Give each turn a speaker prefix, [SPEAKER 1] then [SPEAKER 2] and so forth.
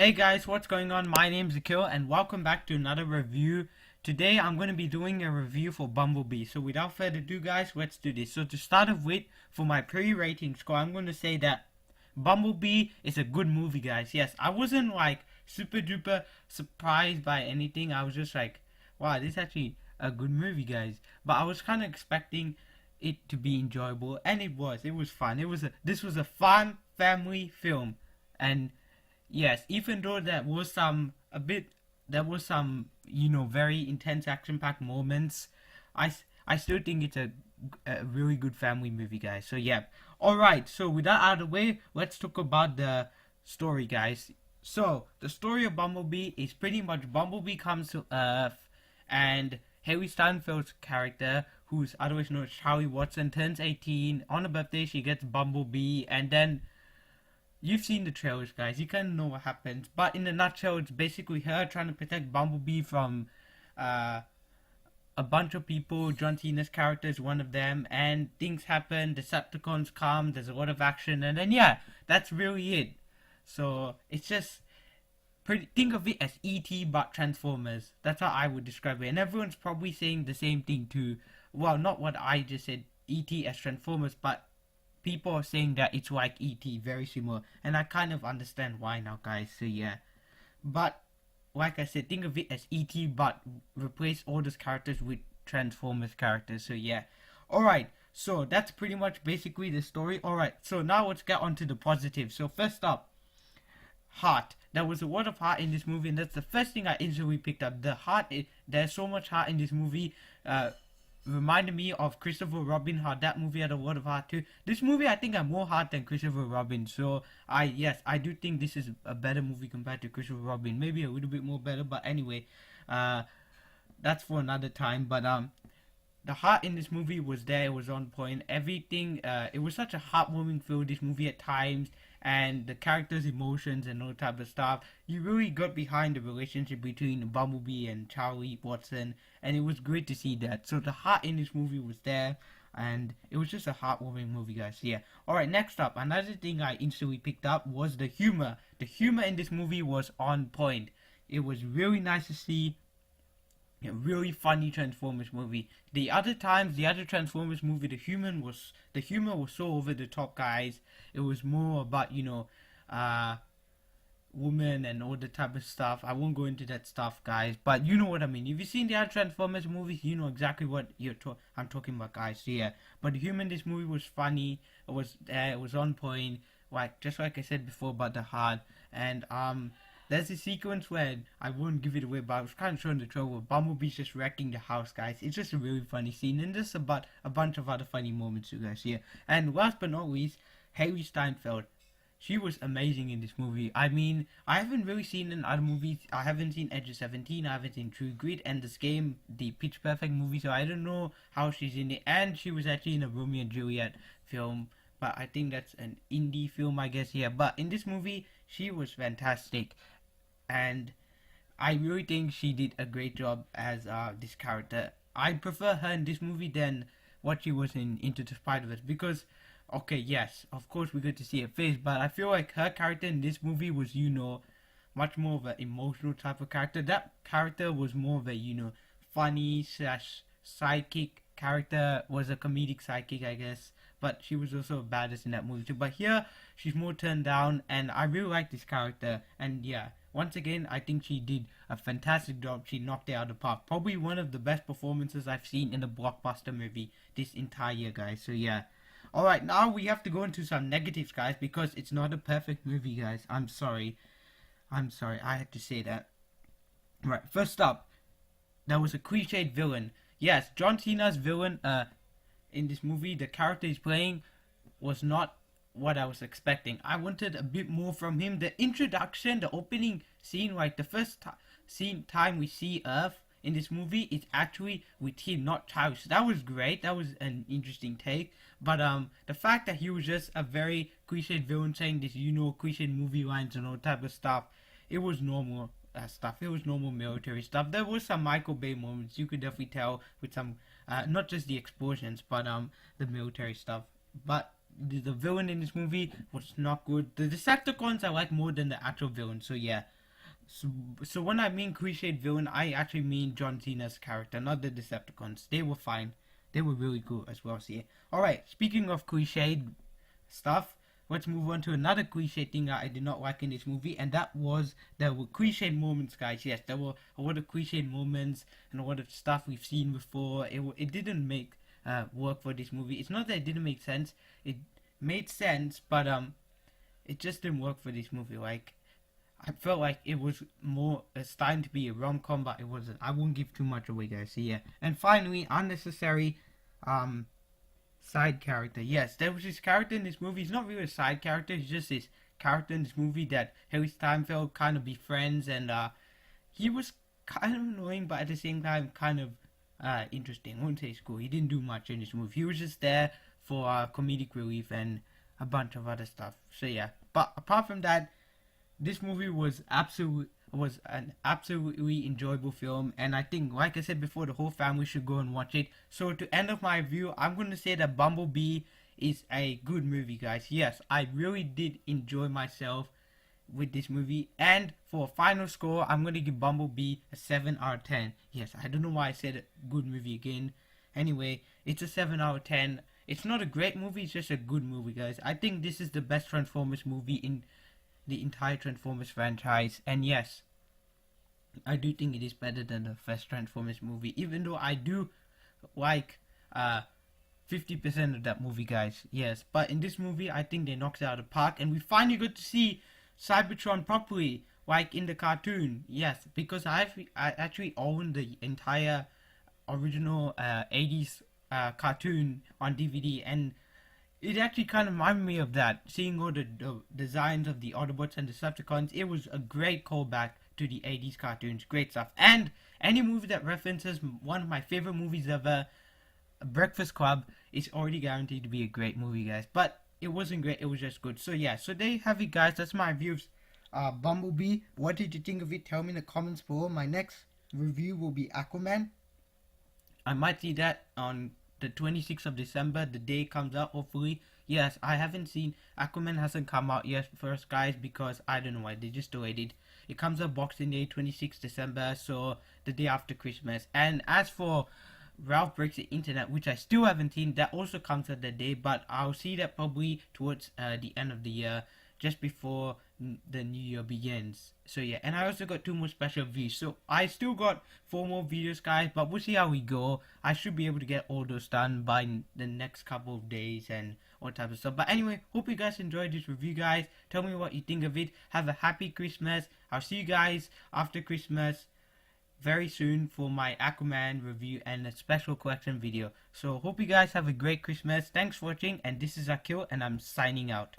[SPEAKER 1] Hey guys, what's going on? My name's Akil and welcome back to another review. Today I'm going to be doing a review for Bumblebee. So without further ado guys, let's do this. So to start off with, for my pre-rating score, I'm going to say that Bumblebee is a good movie guys. Yes, I wasn't like super duper surprised by anything. I was just like, wow, this is actually a good movie guys. But I was kind of expecting it to be enjoyable, and it was. It was fun. This was a fun family film. And yes, even though there was some very intense action-packed moments, I still think it's a really good family movie, guys. So yeah, all right. So with that out of the way, let's talk about the story, guys. So the story of Bumblebee is pretty much Bumblebee comes to Earth, and Hailee Steinfeld's character, who's otherwise known as Charlie Watson, turns 18 on her birthday. She gets Bumblebee, and then you've seen the trailers, guys. You kind of know what happens. But in a nutshell, it's basically her trying to protect Bumblebee from a bunch of people. John Cena's character is one of them. And things happen. Decepticons come. There's a lot of action. And then, yeah, that's really it. So, it's just think of it as E.T. but Transformers. That's how I would describe it. And everyone's probably saying the same thing too. Well, not what I just said. E.T. as Transformers, but people are saying that it's like E.T., very similar, and I kind of understand why now, guys. So yeah, but like I said, think of it as E.T., but replace all those characters with Transformers characters. So yeah, all right. So that's pretty much basically the story. All right. So now let's get on to the positives. So first up, heart. There was a lot of heart in this movie, and that's the first thing I instantly picked up. The heart. There's so much heart in this movie. Reminded me of Christopher Robin, how that movie had a lot of heart too. This movie I think had more heart than Christopher Robin, so I do think this is a better movie compared to Christopher Robin. Maybe a little bit more better, but anyway, that's for another time. But the heart in this movie was there, it was on point. Everything, it was such a heartwarming film, this movie at times, and the characters' emotions and all type of stuff. You really got behind the relationship between Bumblebee and Charlie Watson, and it was great to see that. So the heart in this movie was there, and it was just a heartwarming movie, guys. Yeah. Alright, next up, another thing I instantly picked up was the humor. The humor in this movie was on point. It was really nice to see. A really funny Transformers movie. The other Transformers movie, the humor was so over the top, guys. It was more about women and all the type of stuff. I won't go into that stuff, guys, but you know what I mean. If you've seen the other Transformers movies, you know exactly what I'm talking about, guys. So, yeah, but the humor in this movie was funny. It was on point, just like I said before about the heart. And there's a sequence where I won't give it away, but I was kind of showing the trailer where Bumblebee's just wrecking the house, guys. It's just a really funny scene, and there's about a bunch of other funny moments, you guys. Yeah, and last but not least, Hailee Steinfeld. She was amazing in this movie. I mean, I haven't really seen in other movies. I haven't seen Edge of 17. I haven't seen True Grit and this game, the Pitch Perfect movie. So I don't know how she's in it. And she was actually in a Romeo and Juliet film, but I think that's an indie film, I guess. Yeah, but in this movie, she was fantastic. And I really think she did a great job as this character. I prefer her in this movie than what she was in Into the Spider-Verse, because, okay, yes, of course we get to see her face, but I feel like her character in this movie was, much more of an emotional type of character. That character was more of a, funny slash sidekick character, was a comedic sidekick, I guess, but she was also a badass in that movie too. But here, she's more turned down, and I really like this character, and yeah. Once again, I think she did a fantastic job. She knocked it out of the park. Probably one of the best performances I've seen in a blockbuster movie this entire year, guys. So, yeah. Alright, now we have to go into some negatives, guys, because it's not a perfect movie, guys. I'm sorry. I had to say that. Right, first up, there was a cliched villain. Yes, John Cena's villain in this movie, the character he's playing, was not what I was expecting. I wanted a bit more from him. The introduction, the opening scene, like the first time we see Earth in this movie, is actually with him, not Charlie. So that was great. That was an interesting take. But the fact that he was just a very cliched villain saying this, cliched movie lines and all type of stuff, it was normal stuff. It was normal military stuff. There was some Michael Bay moments. You could definitely tell with some, not just the explosions, but the military stuff. But the villain in this movie was not good. The Decepticons I like more than the actual villain. So yeah, So, so when I mean cliched villain, I actually mean John Cena's character, not the Decepticons. They were fine. They were really cool as well. See, all right. Speaking of cliched stuff, let's move on to another cliche thing that I did not like in this movie, and that was there were cliched moments, guys. Yes, there were a lot of cliched moments and a lot of stuff we've seen before. It didn't make work for this movie. It's not that it didn't make sense. It made sense, but it just didn't work for this movie. Like, I felt like it was more starting to be a rom-com, but it wasn't. I won't give too much away, guys. So yeah. And finally, unnecessary side character. Yes, there was this character in this movie. He's not really a side character. He's just this character in this movie that Hailee Steinfeld kind of befriends, and he was kind of annoying, but at the same time kind of interesting. I wouldn't say it's cool. He didn't do much in this movie. He was just there for comedic relief and a bunch of other stuff. So yeah. But apart from that, this movie was an absolutely enjoyable film, and I think, like I said before, the whole family should go and watch it. So to end off my review, I'm going to say that Bumblebee is a good movie, guys. Yes, I really did enjoy myself with this movie, and for a final score, I'm going to give Bumblebee a 7 out of 10. Yes, I don't know why I said a good movie again. Anyway, it's a 7 out of 10. It's not a great movie, it's just a good movie, guys. I think this is the best Transformers movie in the entire Transformers franchise, and yes, I do think it is better than the first Transformers movie, even though I do like 50% of that movie, guys. Yes, but in this movie, I think they knocked it out of the park, and we finally got to see Cybertron properly, like in the cartoon. Yes, because I actually own the entire original 80s cartoon on DVD, and it actually kind of reminded me of that, seeing all the designs of the Autobots and Decepticons. It was a great callback to the 80s cartoons. Great stuff. And any movie that references one of my favorite movies ever, Breakfast Club, is already guaranteed to be a great movie, guys. But it wasn't great, it was just good. So yeah, so there you have it, guys. That's my review of Bumblebee. What did you think of it? Tell me in the comments below. My next review will be Aquaman. I might see that on the 26th of December, the day it comes out, hopefully. Yes, I haven't seen, Aquaman hasn't come out yet first, guys, because I don't know why, they just delayed it. It comes out Boxing Day, 26th December, so the day after Christmas. And as for Ralph Breaks the Internet, which I still haven't seen, that also comes out that day, but I'll see that probably towards the end of the year, just before the new year begins. So yeah, and I also got 2 more special views, so I still got 4 more videos, guys, but we'll see how we go. I should be able to get all those done by the next couple of days and all types of stuff. But anyway, hope you guys enjoyed this review, guys. Tell me what you think of it. Have a happy Christmas. I'll see you guys after Christmas very soon for my Aquaman review and a special collection video. So hope you guys have a great Christmas. Thanks for watching, and this is Akil, and I'm signing out.